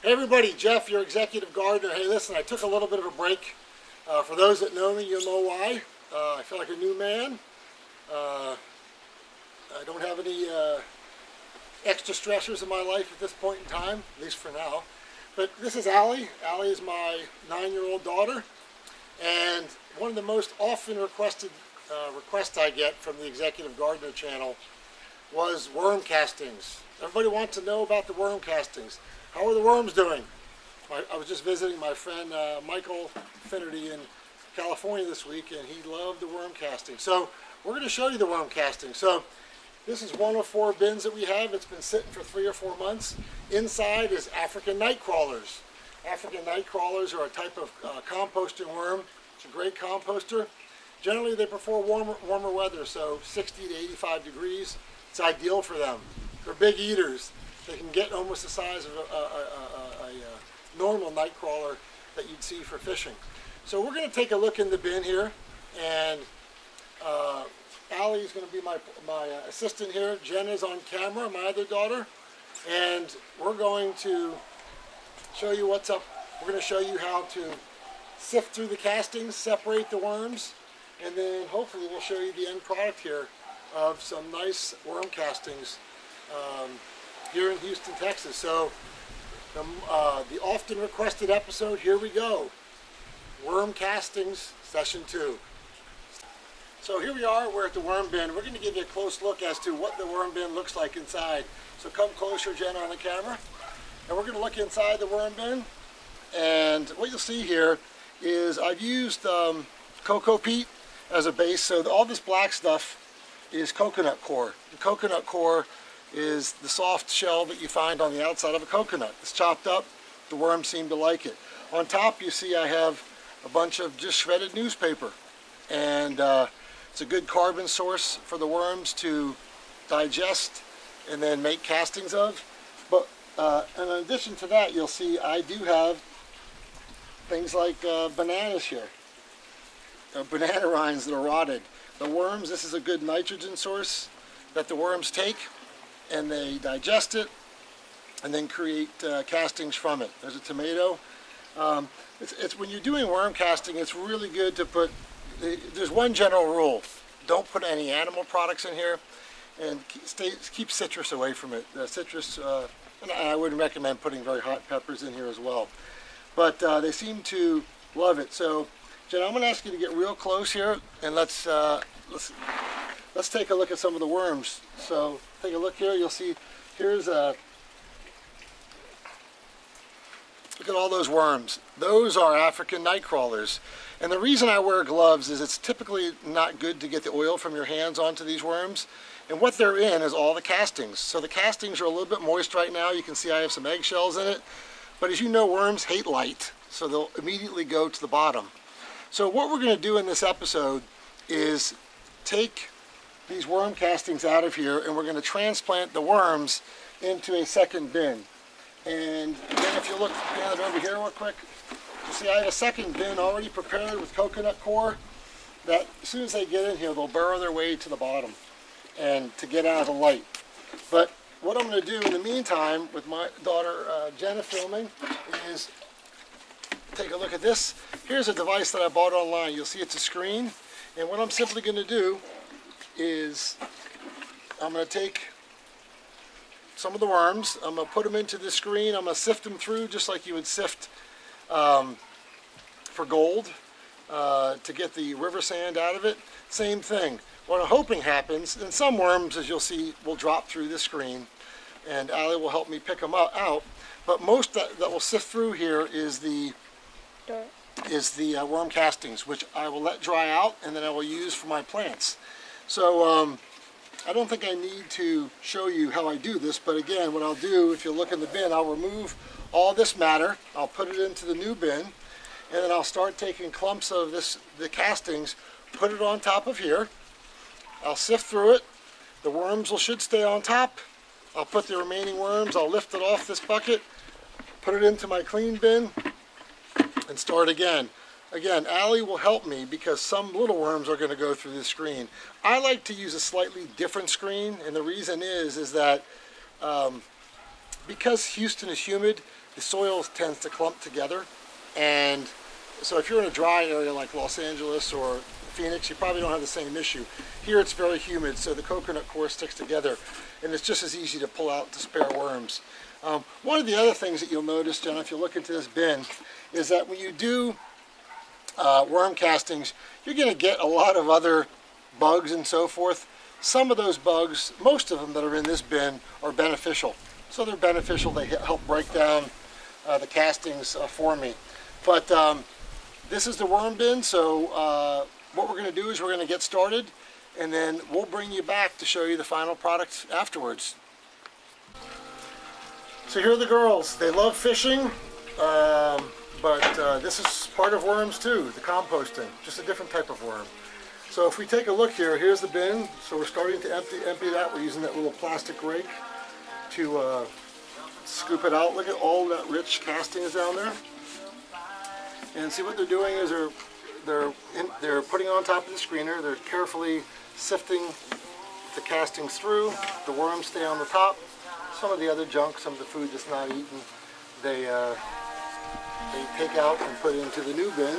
Hey everybody, Jeff, your executive gardener. Hey, listen, I took a little bit of a break. For those that know me, you'll know why. I feel like a new man. I don't have any extra stressors in my life at this point in time, at least for now. But this is Allie. Allie is my 9-year-old daughter. And one of the most often requested requests I get from the Executive Gardener channel was worm castings. Everybody wants to know about the worm castings. How are the worms doing? I was just visiting my friend Michael Finnerty in California this week, and he loved the worm casting. So we're going to show you the worm casting. So this is one of 4 bins that we have. It's been sitting for 3 or 4 months. Inside is African night crawlers. African night crawlers are a type of composting worm. It's a great composter. Generally they prefer warmer weather, so 60 to 85 degrees. It's ideal for them. They're big eaters. They can get almost the size of a normal night crawler that you'd see for fishing. So we're going to take a look in the bin here, and Allie is going to be my assistant here. Jen is on camera, my other daughter, and we're going to show you what's up. We're going to show you how to sift through the castings, separate the worms, and then hopefully we'll show you the end product here of some nice worm castings here in Houston, Texas. So the often requested episode, here we go. Worm castings, session 2. So here we are, we're at the worm bin. We're going to give you a close look as to what the worm bin looks like inside. So come closer, Jen, on the camera. And we're going to look inside the worm bin. And what you'll see here is I've used cocoa peat as a base. So all this black stuff is coconut core. The coconut core is the soft shell that you find on the outside of a coconut. It's chopped up. The worms seem to like it. On top you see I have a bunch of just shredded newspaper, and it's a good carbon source for the worms to digest and then make castings of. But in addition to that, you'll see I do have things like bananas here, banana rinds that are rotted. The worms, this is a good nitrogen source that the worms take, and they digest it and then create castings from it. There's a tomato. It's when you're doing worm casting, it's really good to put, there's one general rule: don't put any animal products in here, and keep citrus away from it. Citrus, and I wouldn't recommend putting very hot peppers in here as well, but they seem to love it. So Jen, I'm going to ask you to get real close here, and let's take a look at some of the worms. So take a look here. You'll see here's a look at all those worms. Those are African night crawlers. And the reason I wear gloves is it's typically not good to get the oil from your hands onto these worms. And what they're in is all the castings. So the castings are a little bit moist right now. You can see I have some eggshells in it. But as you know, worms hate light, so they'll immediately go to the bottom. So what we're going to do in this episode is take these worm castings out of here, and we're going to transplant the worms into a second bin. And then if you look over here real quick, you see I have a second bin already prepared with coconut core that as soon as they get in here, they'll burrow their way to the bottom and to get out of the light. But what I'm going to do in the meantime with my daughter Jenna filming is take a look at this. Here's a device that I bought online. You'll see it's a screen, and what I'm simply going to do is I'm going to take some of the worms, I'm going to put them into the screen, I'm going to sift them through just like you would sift for gold to get the river sand out of it. Same thing. What I'm hoping happens, and some worms, as you'll see, will drop through the screen, and Allie will help me pick them out, but most that will sift through here is the worm castings, which I will let dry out and then I will use for my plants. So I don't think I need to show you how I do this, but again, what I'll do, if you look in the bin, I'll remove all this matter, I'll put it into the new bin, and then I'll start taking clumps of the castings, put it on top of here. I'll sift through it. The worms should stay on top. I'll put the remaining worms, I'll lift it off this bucket, put it into my clean bin, and start again. Again, Allie will help me because some little worms are going to go through the screen. I like to use a slightly different screen, and the reason is that because Houston is humid, the soil tends to clump together. And so if you're in a dry area like Los Angeles or Phoenix, you probably don't have the same issue. Here it's very humid, so the coconut core sticks together, and it's just as easy to pull out to spare worms. One of the other things that you'll notice, John, if you look into this bin, is that when you do worm castings, you're going to get a lot of other bugs and so forth. Some of those bugs, most of them that are in this bin, are beneficial. So they're beneficial, they help break down the castings for me. But this is the worm bin, so what we're going to do is we're going to get started, and then we'll bring you back to show you the final product afterwards. So here are the girls. They love fishing, but this is part of worms too, the composting, just a different type of worm. So if we take a look here, here's the bin. So we're starting to empty that. We're using that little plastic rake to scoop it out. Look at all that rich castings down there. And see what they're doing is they're putting on top of the screener. They're carefully sifting the castings through. The worms stay on the top. Some of the other junk, some of the food that's not eaten, they take out and put into the new bin.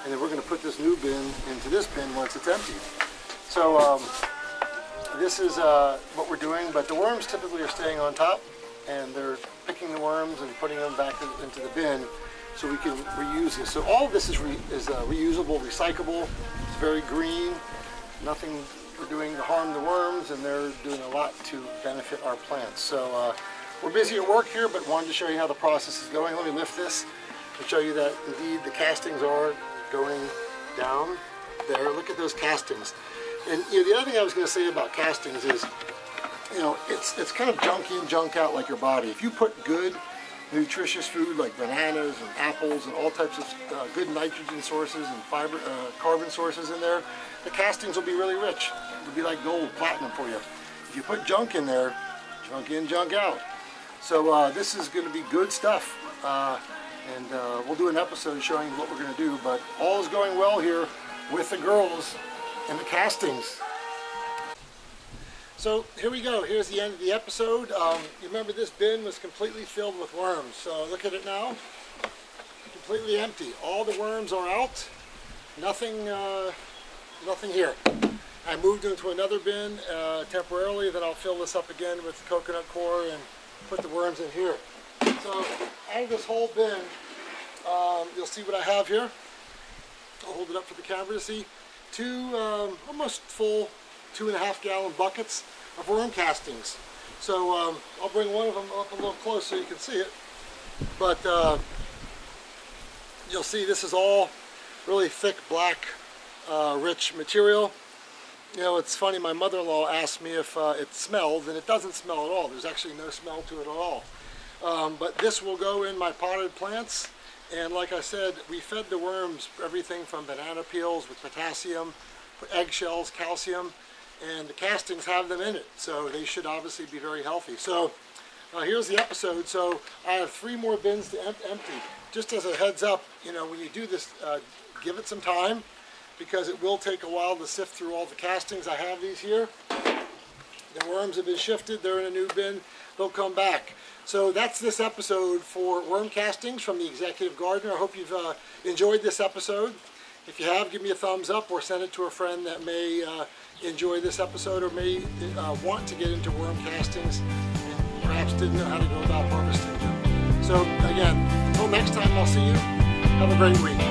And then we're going to put this new bin into this bin once it's empty. So this is what we're doing, but the worms typically are staying on top, and they're picking the worms and putting them back into the bin so we can reuse this. So all of this is reusable, recyclable. It's very green. Nothing we're doing to harm the worms, and they're doing a lot to benefit our plants. So we're busy at work here, but wanted to show you how the process is going. Let me lift this and show you that indeed the castings are going down there. Look at those castings. And the other thing I was going to say about castings is, it's kind of junk in, junk out like your body. If you put good, nutritious food like bananas and apples and all types of good nitrogen sources and carbon sources in there, the castings will be really rich. It'll be like gold, platinum for you. If you put junk in there, junk in, junk out. So this is going to be good stuff. And we'll do an episode showing what we're going to do, but all is going well here with the girls and the castings. So here we go. Here's the end of the episode. You remember this bin was completely filled with worms. So look at it now. Completely empty. All the worms are out. Nothing here. I moved into another bin temporarily, then I'll fill this up again with coconut core and put the worms in here. So out of this whole bin, you'll see what I have here. I'll hold it up for the camera to see. Two almost full 2.5 gallon buckets of worm castings. So I'll bring one of them up a little closer so you can see it. But you'll see this is all really thick, black, rich material. It's funny, my mother-in-law asked me if it smelled, and it doesn't smell at all. There's actually no smell to it at all. But this will go in my potted plants, and like I said, we fed the worms everything from banana peels with potassium, eggshells, calcium, and the castings have them in it, so they should obviously be very healthy. So here's the episode. So I have 3 more bins to empty. Just as a heads up, when you do this, give it some time, because it will take a while to sift through all the castings. I have these here. The worms have been shifted. They're in a new bin. They'll come back. So that's this episode for worm castings from the Executive Gardener. I hope you've enjoyed this episode. If you have, give me a thumbs up or send it to a friend that may enjoy this episode or may want to get into worm castings and perhaps didn't know how to go about harvesting them. So again, until next time, I'll see you. Have a great week.